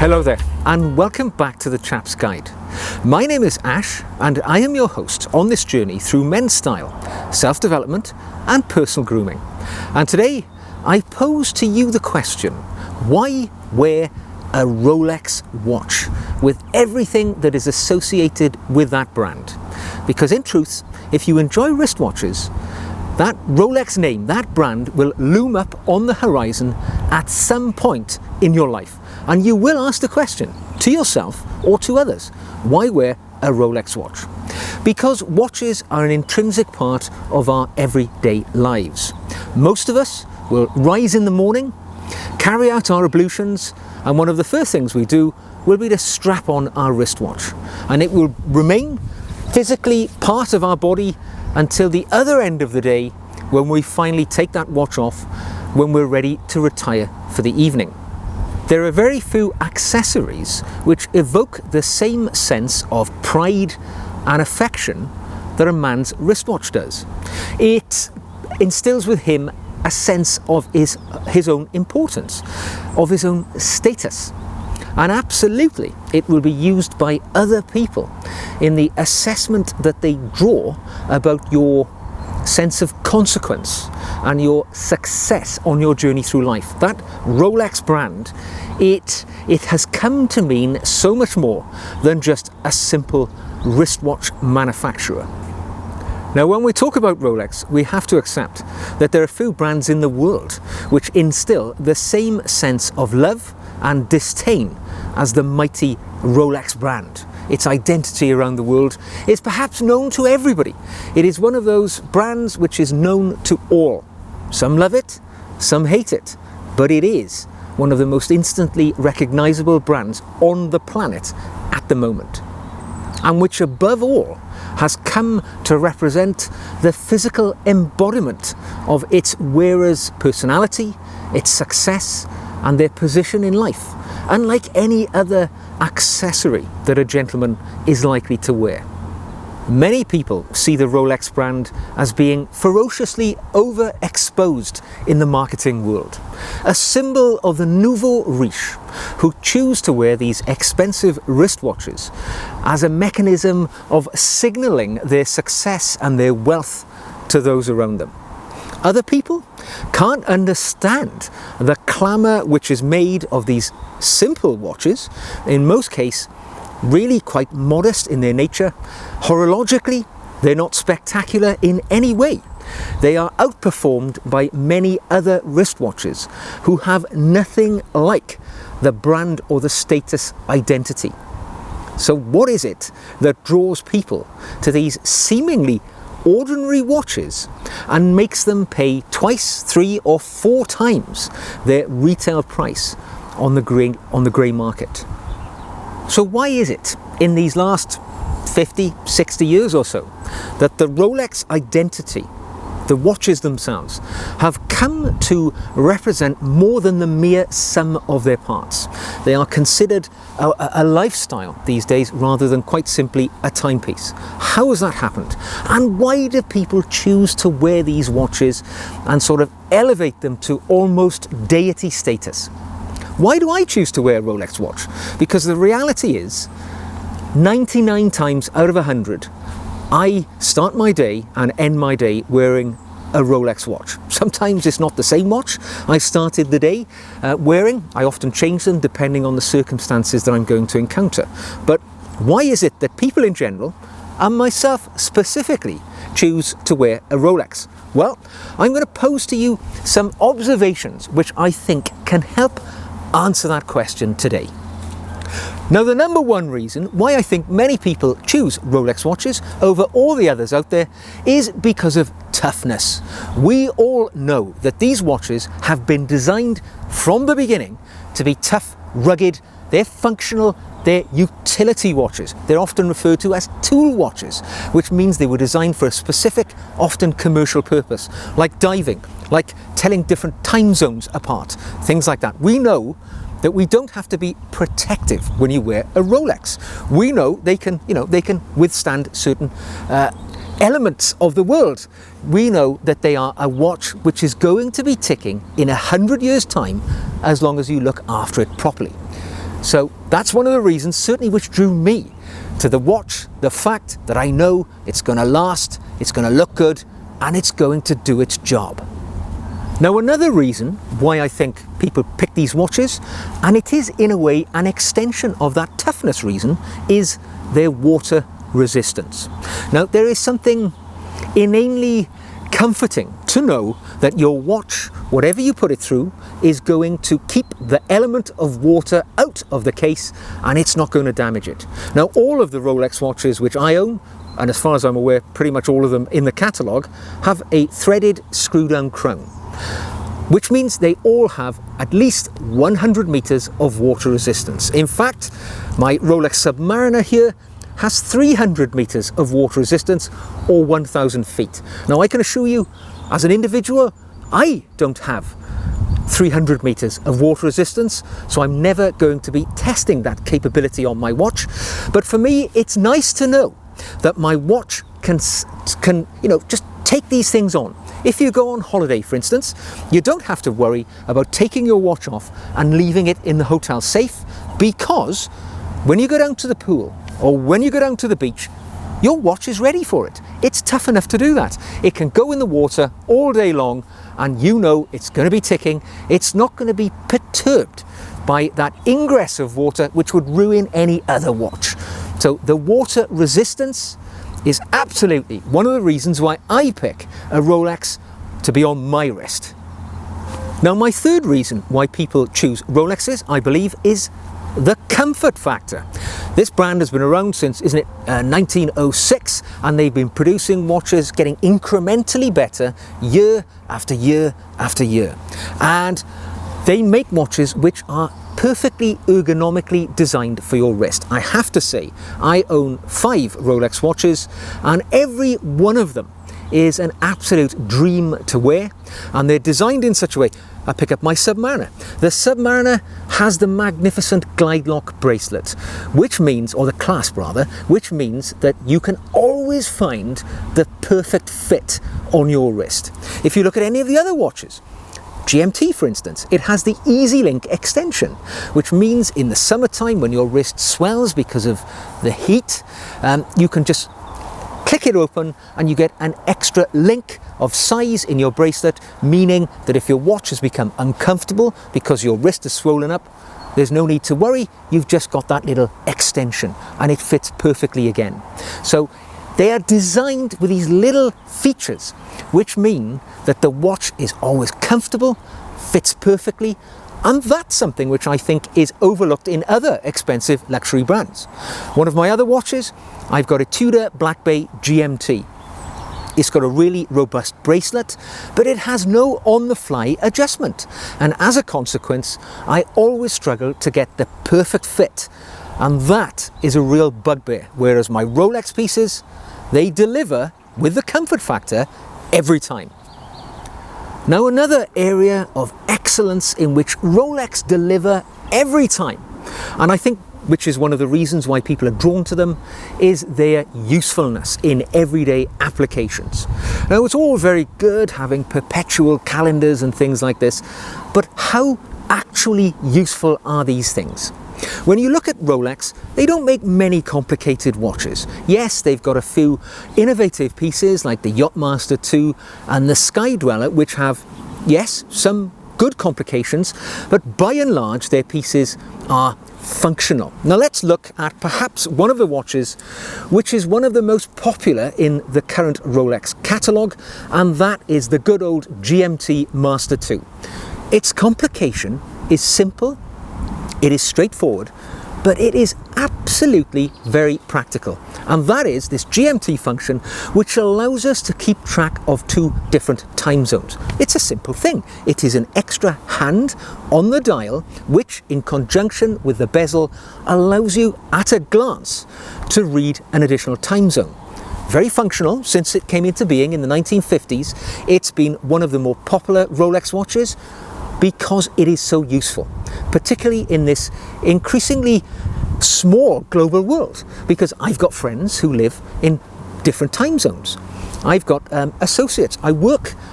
Hello there, and welcome back to the Chap's Guide. My name is Ash, and I am your host on this journey through men's style, self-development, and personal grooming. And today, I pose to you the question, why wear a Rolex watch with everything that is associated with that brand? Because in truth, if you enjoy wristwatches, that Rolex name, that brand, will loom up on the horizon at some point in your life. And you will ask the question to yourself or to others, why wear a Rolex watch? Because watches are an intrinsic part of our everyday lives. Most of us will rise in the morning, carry out our ablutions, and one of the first things we do will be to strap on our wristwatch. And it will remain physically part of our body until the other end of the day, when we finally take that watch off, when we're ready to retire for the evening. There are very few accessories which evoke the same sense of pride and affection that a man's wristwatch does. It instills with him a sense of his own importance, of his own status. And absolutely, it will be used by other people in the assessment that they draw about your sense of consequence and your success on your journey through life. That Rolex brand, it has come to mean so much more than just a simple wristwatch manufacturer. Now, when we talk about Rolex, we have to accept that there are few brands in the world which instill the same sense of love and disdain as the mighty Rolex brand. Its identity around the world is perhaps known to everybody. It is one of those brands which is known to all. Some love it, some hate it, but it is one of the most instantly recognizable brands on the planet at the moment, and which above all has come to represent the physical embodiment of its wearer's personality, its success, and their position in life, unlike any other accessory that a gentleman is likely to wear. Many people see the Rolex brand as being ferociously overexposed in the marketing world, a symbol of the nouveau riche who choose to wear these expensive wristwatches as a mechanism of signaling their success and their wealth to those around them. Other people can't understand the clamour which is made of these simple watches, in most cases really quite modest in their nature. Horologically, they're not spectacular in any way. They are outperformed by many other wristwatches who have nothing like the brand or the status identity. So what is it that draws people to these seemingly ordinary watches and makes them pay twice, 3 or 4 times their retail price on the grey market? So why is it in these last 50, 60 years or so that the Rolex identity, the watches themselves, have come to represent more than the mere sum of their parts? They are considered a lifestyle these days rather than quite simply a timepiece. How has that happened? And why do people choose to wear these watches and sort of elevate them to almost deity status? Why do I choose to wear a Rolex watch? Because the reality is, 99 times out of 100, I start my day and end my day wearing a Rolex watch. Sometimes it's not the same watch I started the day wearing. I often change them depending on the circumstances that I'm going to encounter. But why is it that people in general, and myself specifically, choose to wear a Rolex? Well, I'm going to pose to you some observations which I think can help answer that question today. Now, the number one reason why I think many people choose Rolex watches over all the others out there is because of toughness. We all know that these watches have been designed from the beginning to be tough, rugged, they're functional, they're utility watches. They're often referred to as tool watches, which means they were designed for a specific, often commercial purpose, like diving, like telling different time zones apart, things like that. We know that we don't have to be protective when you wear a Rolex. We know they can withstand certain elements of the world. We know that they are a watch which is going to be ticking in 100 years' time, as long as you look after it properly. So that's one of the reasons, certainly, which drew me to the watch, the fact that I know it's going to last, it's going to look good, and it's going to do its job. Now, another reason why I think people pick these watches, and it is in a way an extension of that toughness reason, is their water resistance. Now, there is something inanely comforting to know that your watch, whatever you put it through, is going to keep the element of water out of the case, and it's not going to damage it. Now, all of the Rolex watches which I own, and as far as I'm aware, pretty much all of them in the catalogue, have a threaded screw-down crown, which means they all have at least 100 meters of water resistance. In fact, my Rolex Submariner here has 300 meters of water resistance, or 1,000 feet. Now, I can assure you, as an individual, I don't have 300 meters of water resistance, so I'm never going to be testing that capability on my watch. But for me, it's nice to know that my watch can just take these things on. If you go on holiday, for instance, you don't have to worry about taking your watch off and leaving it in the hotel safe, because when you go down to the pool or when you go down to the beach, your watch is ready for it. It's tough enough to do that. It can go in the water all day long, and you know it's going to be ticking. It's not going to be perturbed by that ingress of water, which would ruin any other watch. So the water resistance is absolutely one of the reasons why I pick a Rolex to be on my wrist. Now, my third reason why people choose Rolexes, I believe, is the comfort factor. This brand has been around since, 1906, and they've been producing watches getting incrementally better year after year after year. And they make watches which are perfectly ergonomically designed for your wrist. I have to say, I own 5 Rolex watches, and every one of them is an absolute dream to wear, and they're designed in such a way. I pick up my Submariner. The Submariner has the magnificent glide lock bracelet, which means, or the clasp rather, which means that you can always find the perfect fit on your wrist. If you look at any of the other watches, GMT for instance, it has the Easy Link extension, which means in the summertime when your wrist swells because of the heat, you can just click it open and you get an extra link of size in your bracelet, meaning that if your watch has become uncomfortable because your wrist is swollen up, there's no need to worry. You've just got that little extension and it fits perfectly again. So they are designed with these little features, which mean that the watch is always comfortable, fits perfectly, and that's something which I think is overlooked in other expensive luxury brands. One of my other watches, I've got a Tudor Black Bay GMT. It's got a really robust bracelet, but it has no on-the-fly adjustment. And as a consequence, I always struggle to get the perfect fit. And that is a real bugbear. Whereas my Rolex pieces, they deliver with the comfort factor every time. Now, another area of excellence in which Rolex deliver every time, and I think which is one of the reasons why people are drawn to them, is their usefulness in everyday applications. Now, it's all very good having perpetual calendars and things like this, but how actually useful are these things? When you look at Rolex, they don't make many complicated watches. Yes, they've got a few innovative pieces like the Yachtmaster 2 and the Sky Dweller, which have, yes, some good complications, but by and large their pieces are functional. Now let's look at perhaps one of the watches which is one of the most popular in the current Rolex catalogue, and that is the good old GMT Master 2. Its complication is simple, it is straightforward, but it is absolutely very practical. And that is this GMT function, which allows us to keep track of 2 different time zones. It's a simple thing. It is an extra hand on the dial, which in conjunction with the bezel allows you at a glance to read an additional time zone. Very functional since it came into being in the 1950s. It's been one of the more popular Rolex watches because it is so useful, particularly in this increasingly small global world, because I've got friends who live in different time zones. I've got associates.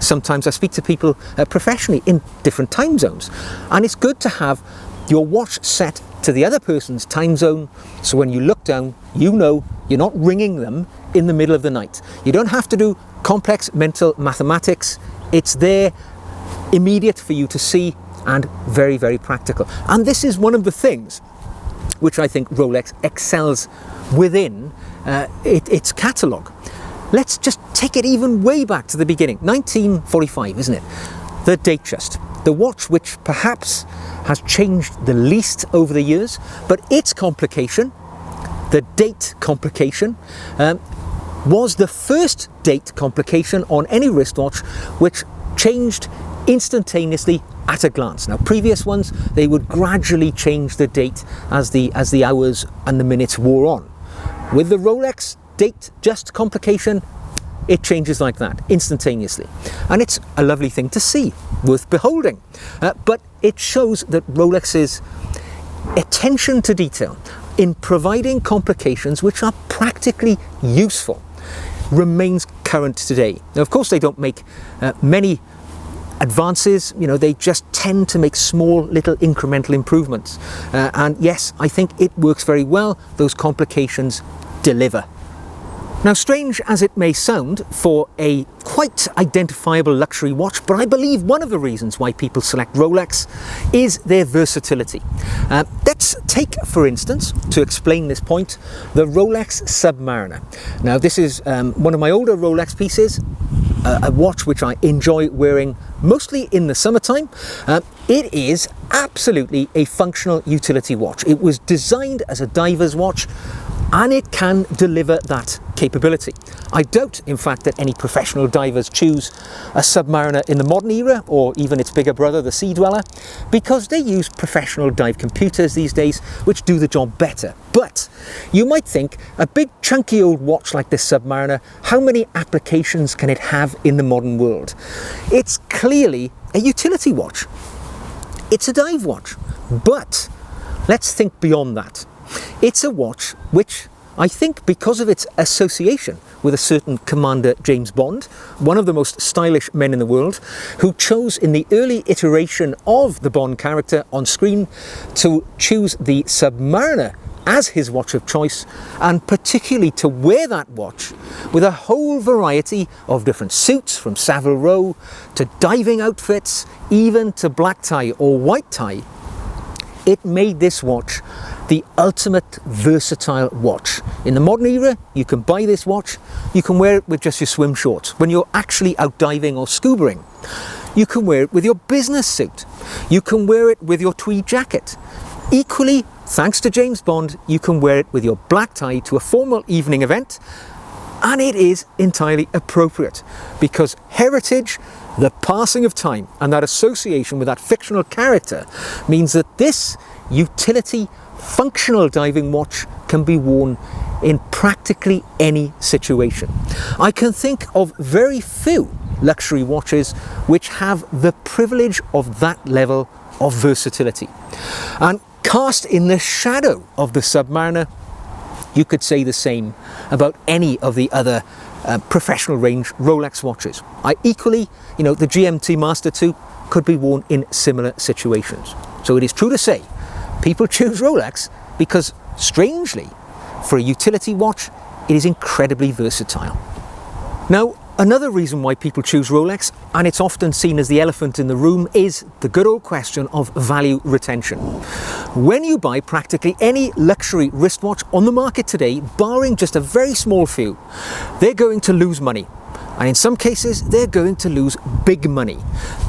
Sometimes I speak to people professionally in different time zones, and it's good to have your watch set to the other person's time zone, so when you look down, you know you're not ringing them in the middle of the night. You don't have to do complex mental mathematics. It's there, immediate for you to see, and very, very practical. And this is one of the things which I think Rolex excels within its catalogue. Let's just take it even way back to the beginning, 1945, isn't it? The Datejust, the watch which perhaps has changed the least over the years, but its complication, the date complication, was the first date complication on any wristwatch which changed instantaneously at a glance. Now, previous ones, they would gradually change the date as the hours and the minutes wore on. With the Rolex Datejust complication, it changes like that, instantaneously. And it's a lovely thing to see, worth beholding. But it shows that Rolex's attention to detail in providing complications which are practically useful remains current today. Now, of course, they don't make many advances, they just tend to make small little incremental improvements. And yes, I think it works very well. Those complications deliver. Now, strange as it may sound for a quite identifiable luxury watch, but I believe one of the reasons why people select Rolex is their versatility. Let's take, for instance, to explain this point, the Rolex Submariner. Now, this is one of my older Rolex pieces, a watch which I enjoy wearing mostly in the summertime. It is absolutely a functional utility watch. It was designed as a diver's watch, and it can deliver that capability. I doubt, in fact, that any professional divers choose a Submariner in the modern era, or even its bigger brother, the Sea Dweller, because they use professional dive computers these days, which do the job better. But you might think, a big chunky old watch like this Submariner, how many applications can it have in the modern world? It's clearly a utility watch. It's a dive watch. But let's think beyond that. It's a watch which, I think, because of its association with a certain Commander James Bond, one of the most stylish men in the world, who chose in the early iteration of the Bond character on screen to choose the Submariner as his watch of choice, and particularly to wear that watch with a whole variety of different suits, from Savile Row to diving outfits, even to black tie or white tie. It made this watch the ultimate versatile watch. In the modern era, you can buy this watch, you can wear it with just your swim shorts when you're actually out diving or scubaing. You can wear it with your business suit. You can wear it with your tweed jacket. Equally, thanks to James Bond, you can wear it with your black tie to a formal evening event, and it is entirely appropriate because heritage, the passing of time, and that association with that fictional character means that this utility functional diving watch can be worn in practically any situation. I can think of very few luxury watches which have the privilege of that level of versatility. And cast in the shadow of the Submariner, you could say the same about any of the other professional range Rolex watches. Equally, the GMT Master 2 could be worn in similar situations. So it is true to say, people choose Rolex because, strangely, for a utility watch, it is incredibly versatile. Now, another reason why people choose Rolex, and it's often seen as the elephant in the room, is the good old question of value retention. When you buy practically any luxury wristwatch on the market today, barring just a very small few, they're going to lose money. And in some cases, they're going to lose big money.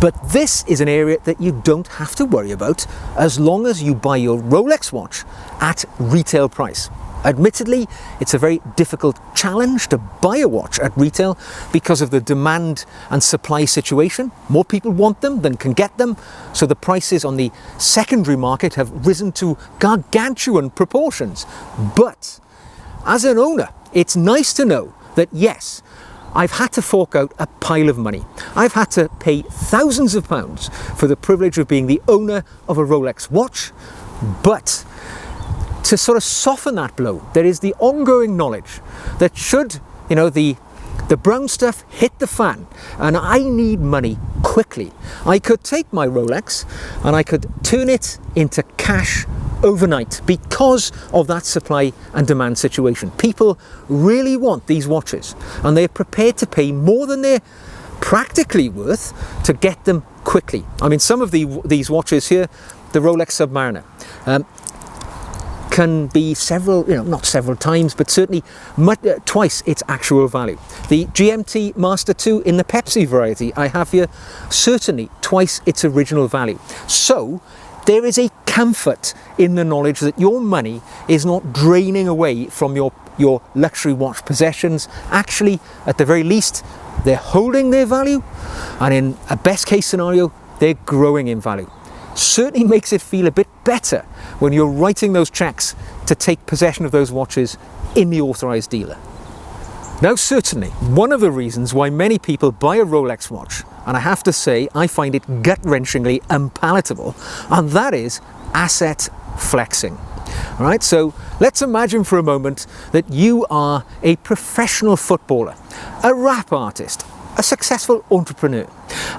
But this is an area that you don't have to worry about as long as you buy your Rolex watch at retail price. Admittedly, it's a very difficult challenge to buy a watch at retail because of the demand and supply situation. More people want them than can get them, so the prices on the secondary market have risen to gargantuan proportions. But as an owner, it's nice to know that yes, I've had to fork out a pile of money. I've had to pay thousands of pounds for the privilege of being the owner of a Rolex watch, but to sort of soften that blow, there is the ongoing knowledge that should, the brown stuff hit the fan and I need money quickly, I could take my Rolex and I could turn it into cash overnight because of that supply and demand situation. People really want these watches, and they're prepared to pay more than they're practically worth to get them quickly. I mean, some of these watches here, the Rolex Submariner, can be several, not several times, but certainly twice its actual value. The GMT Master 2 in the Pepsi variety I have here, certainly twice its original value. So there is a comfort in the knowledge that your money is not draining away from your luxury watch possessions. Actually, at the very least, they're holding their value, and in a best case scenario, they're growing in value. Certainly makes it feel a bit better when you're writing those checks to take possession of those watches in the authorized dealer. Now, certainly, one of the reasons why many people buy a Rolex watch, and I have to say, I find it gut-wrenchingly unpalatable, and that is asset flexing. All right, so let's imagine for a moment that you are a professional footballer, a rap artist, a successful entrepreneur,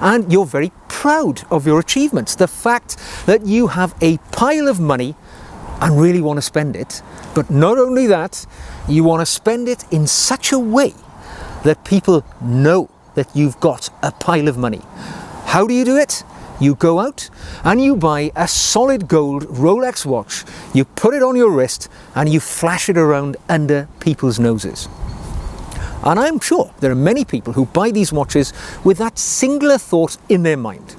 and you're very proud of your achievements. The fact that you have a pile of money and really want to spend it, but not only that, you want to spend it in such a way that people know that you've got a pile of money. How do you do it? You go out and you buy a solid gold Rolex watch, you put it on your wrist, and you flash it around under people's noses. And I'm sure there are many people who buy these watches with that singular thought in their mind.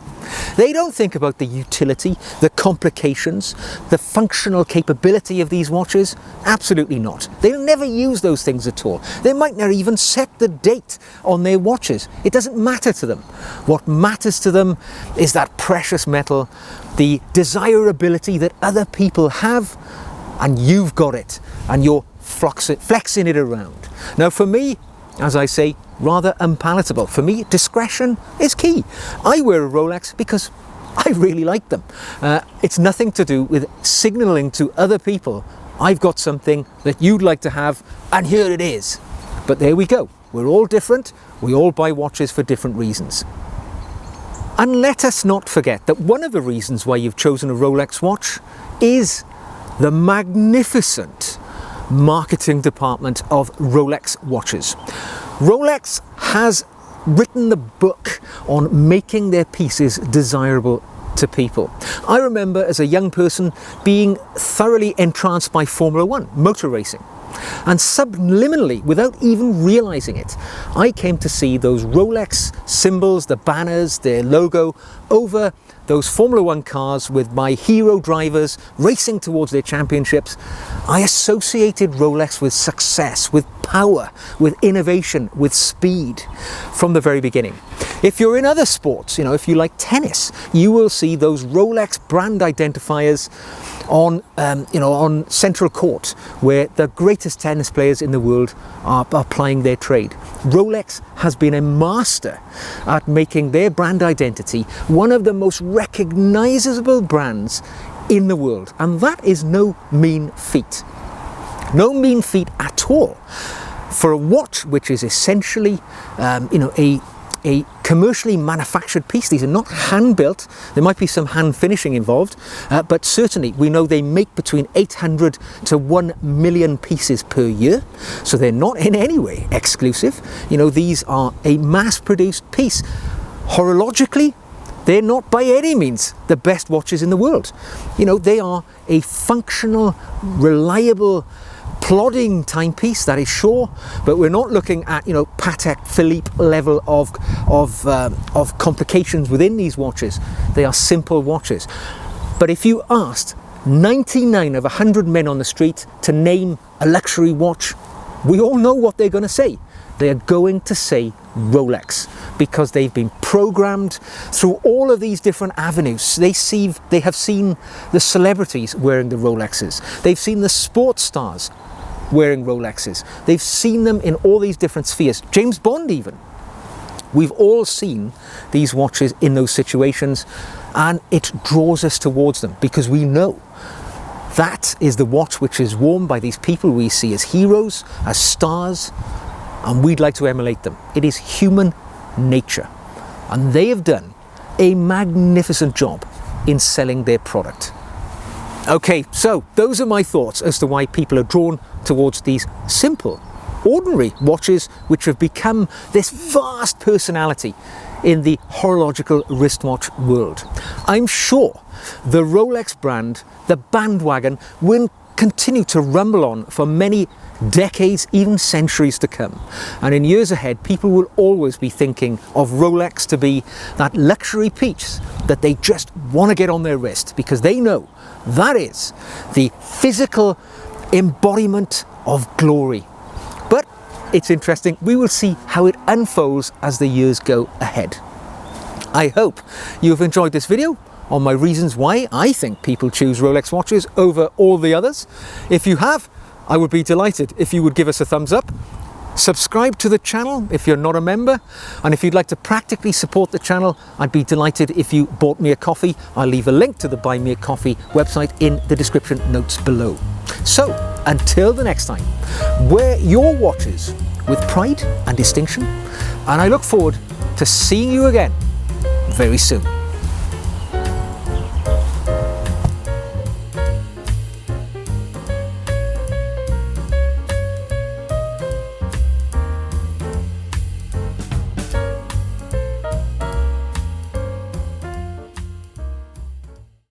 They don't think about the utility, the complications, the functional capability of these watches. Absolutely not. They'll never use those things at all. They might not even set the date on their watches. It doesn't matter to them. What matters to them is that precious metal, the desirability that other people have, and you've got it, and you're flexing it around. Now, for me, as I say, rather unpalatable. For me, discretion is key. I wear a Rolex because I really like them. It's nothing to do with signaling to other people, I've got something that you'd like to have, and here it is. But there we go. We're all different. We all buy watches for different reasons. And let us not forget that one of the reasons why you've chosen a Rolex watch is the magnificent marketing department of Rolex watches. Rolex has written the book on making their pieces desirable to people. I remember as a young person being thoroughly entranced by Formula One, motor racing. And subliminally, without even realizing it, I came to see those Rolex symbols, the banners, their logo, over those Formula One cars with my hero drivers racing towards their championships. I associated Rolex with success, with power, with innovation, with speed from the very beginning. If you're in other sports, if you like tennis, you will see those Rolex brand identifiers on central court, where the greatest tennis players in the world are plying their trade. Rolex has been a master at making their brand identity one of the most recognizable brands in the world, and that is no mean feat. No mean feat at all for a watch which is essentially a commercially manufactured piece. These are not hand built. There might be some hand finishing involved, but certainly we know they make between 800 to 1 million pieces per year. So they're not in any way exclusive. These are a mass produced piece. Horologically, they're not by any means the best watches in the world. They are a functional, reliable, plodding timepiece, that is sure, but we're not looking at Patek Philippe level of complications within these watches. They are simple watches. But if you asked 99 of 100 men on the street to name a luxury watch, we all know what they're going to say. They are going to say Rolex, because they've been programmed through all of these different avenues. They have seen the celebrities wearing the Rolexes. They've seen the sports stars wearing Rolexes. They've seen them in all these different spheres. James Bond even. We've all seen these watches in those situations, and it draws us towards them because we know that is the watch which is worn by these people we see as heroes, as stars, and we'd like to emulate them. It is human nature, and they have done a magnificent job in selling their product. Okay, so those are my thoughts as to why people are drawn towards these simple, ordinary watches which have become this vast personality in the horological wristwatch world. I'm sure the Rolex brand, the bandwagon, will continue to rumble on for many decades, even centuries to come. And in years ahead, people will always be thinking of Rolex to be that luxury piece that they just want to get on their wrist, because they know that is the physical embodiment of glory. But it's interesting. We will see how it unfolds as the years go ahead. I hope you've enjoyed this video on my reasons why I think people choose Rolex watches over all the others. If you have, I would be delighted if you would give us a thumbs up. Subscribe to the channel if you're not a member, and if you'd like to practically support the channel, I'd be delighted if you bought me a coffee. I'll leave a link to the Buy Me a Coffee website in the description notes below. So until the next time, wear your watches with pride and distinction, and I look forward to seeing you again very soon.